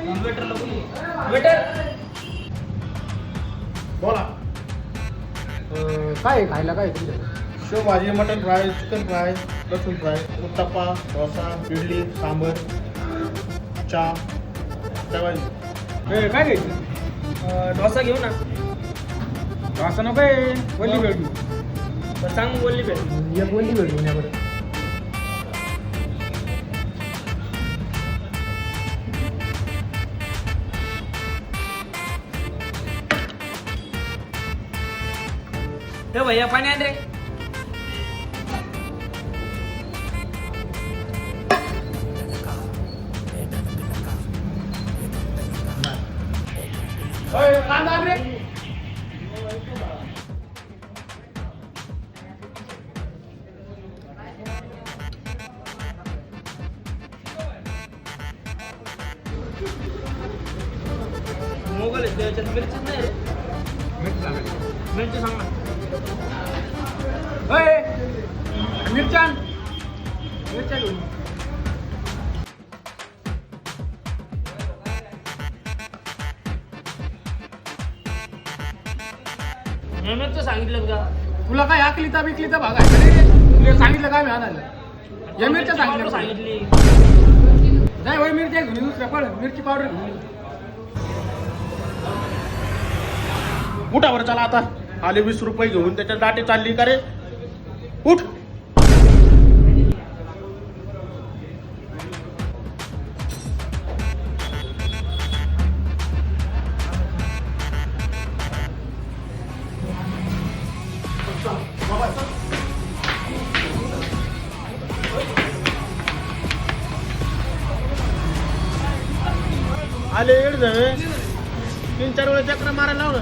Waiter बोला. काय आहे खायला काय आहे तुमच्याकडे? शेवभाजी, मटन फ्राय, चिकन फ्राय, लसूण फ्राय, उत्तप्पा, डोसा, इडली, सांबर, चहा, काय घ्यायचं? डोसा घेऊ ना. असं नको आहे, वल्ली भेटू. बरं, सांग बोलली भेट. एक वल्ली भेटू याकडे. हे भैया पाणी आण रे. कांदा आण रे. मोगल आहे त्याच्यात मिरचीच नाही रे. मिरची सांग ना. मिरच्यान मिरच्या घेऊन. मिरची सांगितलं का? तुला काय आकलीचा बिकलीचा भाग आहे का रे? तुला सांगितलं काय मी आणायला? या मिरच्या सांगितलं सांगितली. नाही होय, मिरच्या घेऊन ये, दुसऱ्या पळ मिरची पावडर घेऊन ये. उठावर चला आता. आले 20 रुपये घेऊन त्याच्यात दाटे चालली का रे? उठ. आले 1 झाले 3-4 वेळा चक्र मारायला लावलं.